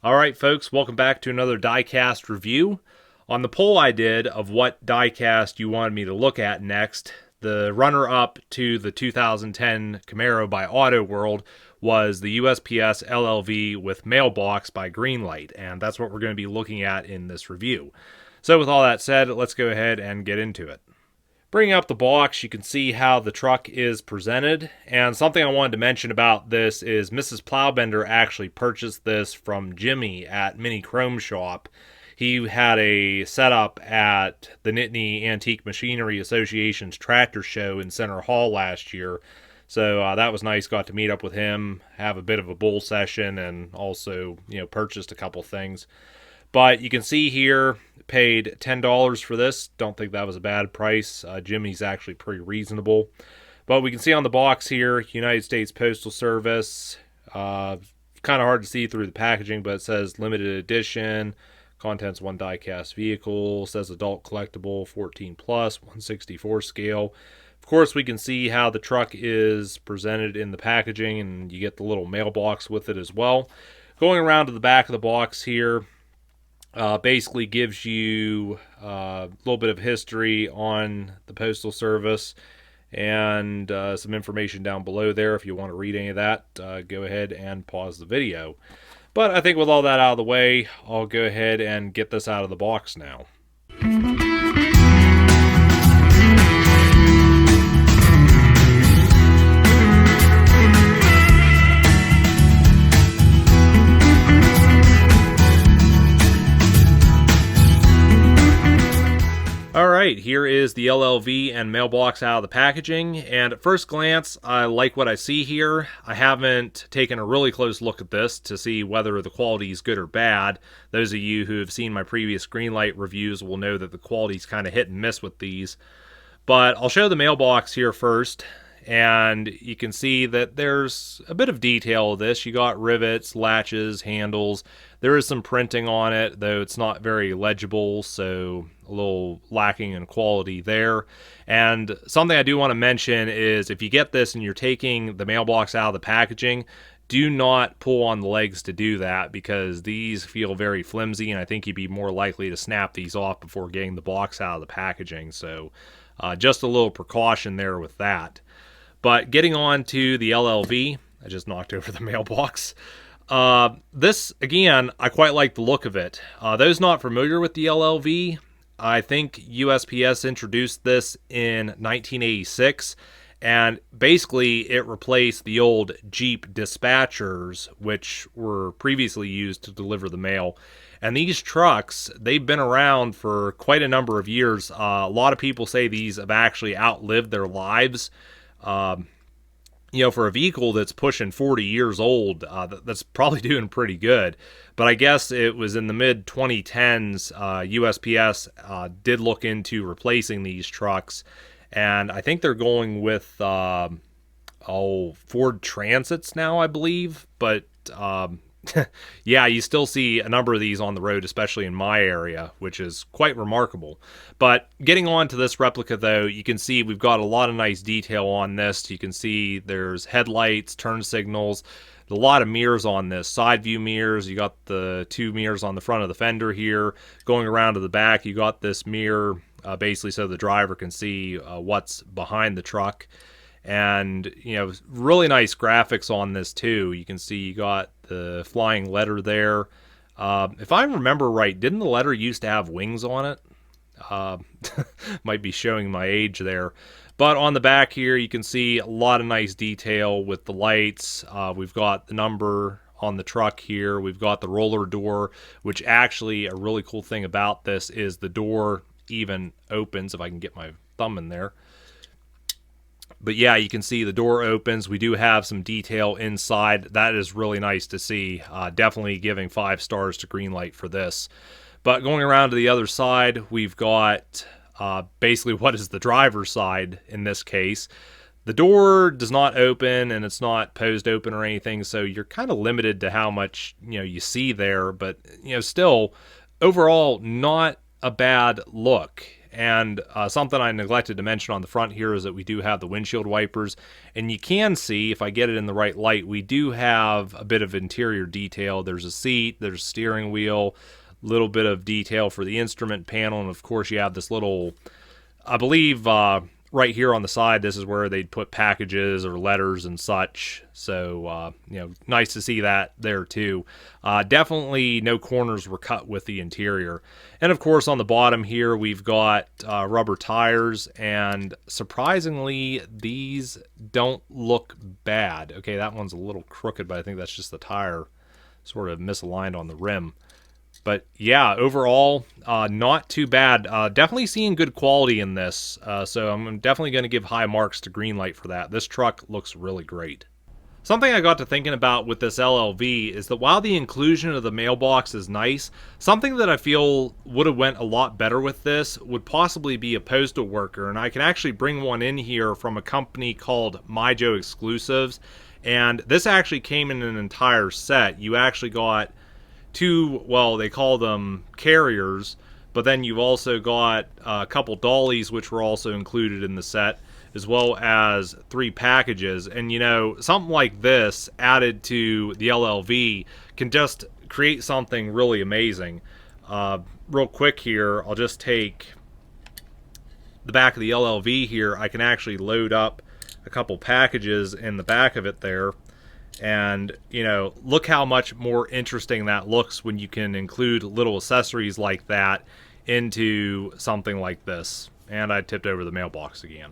Alright folks, welcome back to another Diecast review. On the poll I did of what diecast you wanted me to look at next, the runner-up to the 2010 Camaro by Auto World was the USPS LLV with Mailbox by Greenlight, and that's what we're going to be looking at in this review. So with all that said, let's go ahead and get into it. Bringing up the box, you can see how the truck is presented, and something I wanted to mention about this is Mrs. Plow Bender actually purchased this from Jimmy at Mini Chrome Shop. He had a setup at the Nittany Antique Machinery Association's tractor show in Center Hall last year, so that was nice. Got to meet up with him, have a bit of a bull session, and also, purchased a couple things. But you can see here, paid $10 for this. Don't think that was a bad price. Jimmy's actually pretty reasonable. But we can see on the box here, United States Postal Service. Kind of hard to see through the packaging, but it says limited edition. Contents one diecast vehicle. Says adult collectible, 14 plus, 164 scale. Of course, we can see how the truck is presented in the packaging, and you get the little mailbox with it as well. Going around to the back of the box here, basically gives you a little bit of history on the Postal Service and some information down below there. If you want to read any of that, go ahead and pause the video. But I think with all that out of the way, I'll go ahead and get this out of the box now. Alright, here is the LLV and Mailbox out of the packaging, and at first glance, I like what I see here. I haven't taken a really close look at this to see whether the quality is good or bad. Those of you who have seen my previous Greenlight reviews will know that the quality is kind of hit and miss with these. But I'll show the Mailbox here first, and you can see that there's a bit of detail of this. You got rivets, latches, handles. There is some printing on it, though it's not very legible, so a little lacking in quality there. And something I do want to mention is if you get this and you're taking the Mailbox out of the packaging, do not pull on the legs to do that, because these feel very flimsy, and I think you'd be more likely to snap these off before getting the box out of the packaging. So just a little precaution there with that. But getting on to the LLV, I just knocked over the Mailbox. This, again, I quite like the look of it. Those not familiar with the LLV, I think USPS introduced this in 1986, and basically it replaced the old Jeep dispatchers, which were previously used to deliver the mail. And these trucks, they've been around for quite a number of years. A lot of people say these have actually outlived their lives. For a vehicle that's pushing 40 years old, that's probably doing pretty good. But I guess it was in the mid-2010s, USPS did look into replacing these trucks. And I think they're going with Ford Transits now, I believe. But yeah, you still see a number of these on the road, especially in my area, which is quite remarkable. But getting on to this replica, though, you can see we've got a lot of nice detail on this. You can see there's headlights, turn signals, a lot of mirrors on this. Side view mirrors, you got the two mirrors on the front of the fender here. Going around to the back, you got this mirror basically so the driver can see what's behind the truck. And, really nice graphics on this, too. You can see you got the flying letter there. If I remember right, didn't the letter used to have wings on it? Might be showing my age there. But on the back here, you can see a lot of nice detail with the lights. We've got the number on the truck here. We've got the roller door, which actually a really cool thing about this is the door even opens, if I can get my thumb in there. But yeah, you can see the door opens. We do have some detail inside. That is really nice to see. Definitely giving 5 stars to Greenlight for this. But going around to the other side, we've got basically what is the driver's side in this case. The door does not open, and it's not posed open or anything, so you're kind of limited to how much you see there. But still, overall, not a bad look. And something I neglected to mention on the front here is that we do have the windshield wipers. And you can see, if I get it in the right light, we do have a bit of interior detail. There's a seat, there's a steering wheel, a little bit of detail for the instrument panel. And of course you have this little, I believe, right here on the side, this is where they'd put packages or letters and such. So, nice to see that there too. Definitely no corners were cut with the interior. And of course, on the bottom here, we've got rubber tires, and surprisingly, these don't look bad. Okay, that one's a little crooked, but I think that's just the tire sort of misaligned on the rim. But yeah, overall, not too bad. Definitely seeing good quality in this. So I'm definitely going to give high marks to Greenlight for that. This truck looks really great. Something I got to thinking about with this LLV is that while the inclusion of the mailbox is nice, something that I feel would have went a lot better with this would possibly be a postal worker. And I can actually bring one in here from a company called MyJoe Exclusives. And this actually came in an entire set. You actually got two, well, they call them carriers, but then you've also got a couple dollies which were also included in the set, as well as 3 packages. And something like this added to the LLV can just create something really amazing. Real quick here, I'll just take the back of the LLV here. I can actually load up a couple packages in the back of it there. And, look how much more interesting that looks when you can include little accessories like that into something like this. And I tipped over the mailbox again.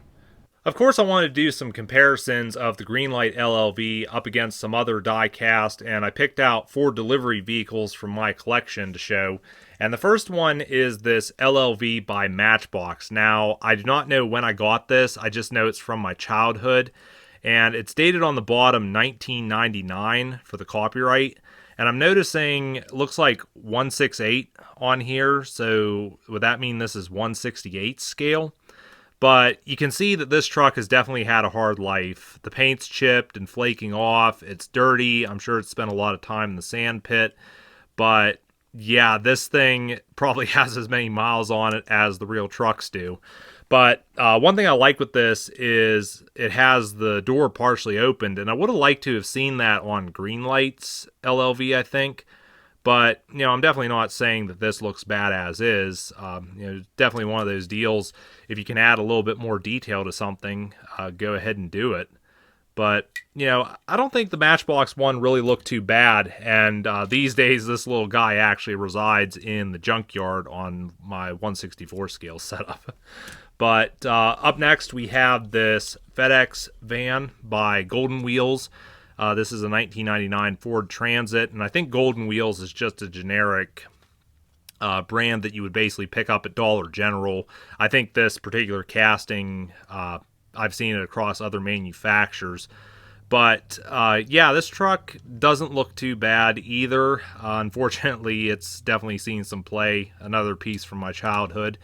Of course, I wanted to do some comparisons of the Greenlight LLV up against some other die-cast, and I picked out 4 delivery vehicles from my collection to show. And the first one is this LLV by Matchbox. Now, I do not know when I got this. I just know it's from my childhood. And it's dated on the bottom 1999 for the copyright. And I'm noticing it looks like 168 on here. So would that mean this is 168 scale? But you can see that this truck has definitely had a hard life. The paint's chipped and flaking off. It's dirty. I'm sure it's spent a lot of time in the sand pit. But yeah, this thing probably has as many miles on it as the real trucks do. But one thing I like with this is it has the door partially opened, and I would have liked to have seen that on Greenlight's LLV, I think. But, I'm definitely not saying that this looks bad as is. Definitely one of those deals, if you can add a little bit more detail to something, go ahead and do it. But, I don't think the Matchbox one really looked too bad, and these days this little guy actually resides in the junkyard on my 164 scale setup. But up next we have this FedEx van by Golden Wheels. This is a 1999 Ford Transit, and I think Golden Wheels is just a generic brand that you would basically pick up at Dollar General. I think this particular casting, I've seen it across other manufacturers. But yeah, this truck doesn't look too bad either. Unfortunately, it's definitely seen some play, another piece from my childhood.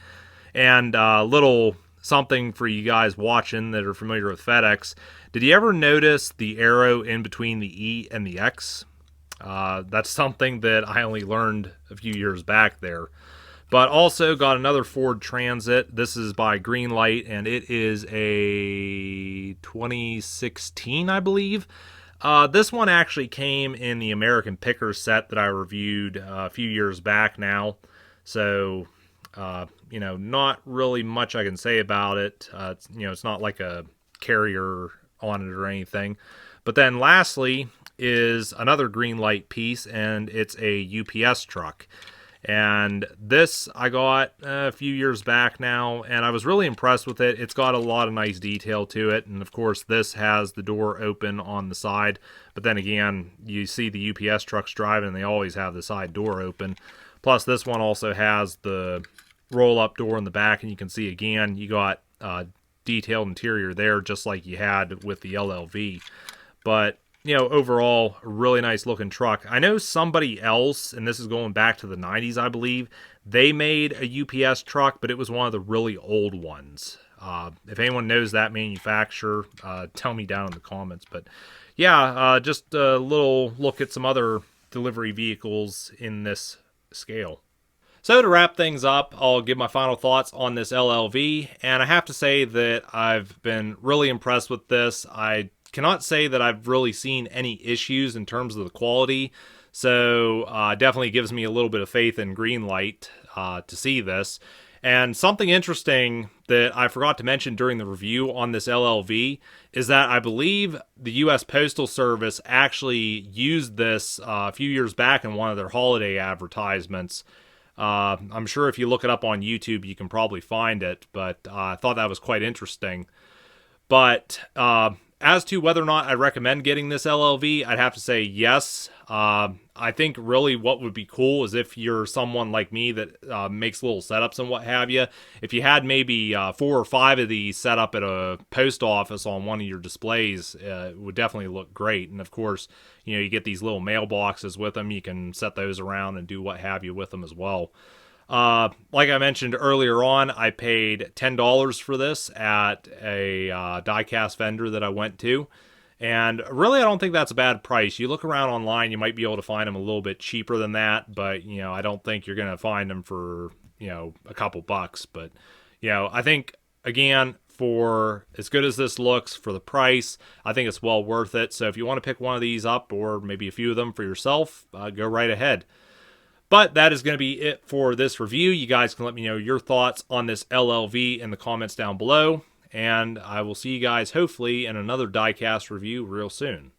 And a little something for you guys watching that are familiar with FedEx. Did you ever notice the arrow in between the E and the X? That's something that I only learned a few years back there. But also got another Ford Transit. This is by Greenlight, and it is a 2016, I believe. This one actually came in the American Picker set that I reviewed a few years back now. So, not really much I can say about it. It's not like a carrier on it or anything. But then lastly is another Greenlight piece, and it's a UPS truck. And this I got a few years back now, and I was really impressed with it. It's got a lot of nice detail to it, and of course this has the door open on the side. But then again, you see the UPS trucks driving, and they always have the side door open. Plus this one also has the roll-up door in the back, and you can see again, you got detailed interior there just like you had with the LLV. But overall, a really nice looking truck. I know somebody else, and this is going back to the 90s, I believe, they made a UPS truck, but it was one of the really old ones. If anyone knows that manufacturer, tell me down in the comments. But yeah, just a little look at some other delivery vehicles in this scale. So to wrap things up, I'll give my final thoughts on this LLV, and I have to say that I've been really impressed with this. I cannot say that I've really seen any issues in terms of the quality, so definitely gives me a little bit of faith in Greenlight to see this. And something interesting that I forgot to mention during the review on this LLV is that I believe the US Postal Service actually used this a few years back in one of their holiday advertisements. I'm sure if you look it up on YouTube, you can probably find it, but I thought that was quite interesting. But as to whether or not I recommend getting this LLV, I'd have to say yes. I think really what would be cool is if you're someone like me that makes little setups and what have you. If you had maybe 4 or 5 of these set up at a post office on one of your displays, it would definitely look great. And of course, you know, you get these little mailboxes with them. You can set those around and do what have you with them as well. Like I mentioned earlier on, I paid $10 for this at a Diecast vendor that I went to. And really, I don't think that's a bad price. You look around online, you might be able to find them a little bit cheaper than that. But, you know, I don't think you're going to find them for, you know, a couple bucks. But, you know, I think, again, for as good as this looks for the price, I think it's well worth it. So if you want to pick one of these up or maybe a few of them for yourself, go right ahead. But that is going to be it for this review. You guys can let me know your thoughts on this LLV in the comments down below. And I will see you guys hopefully in another Diecast review real soon.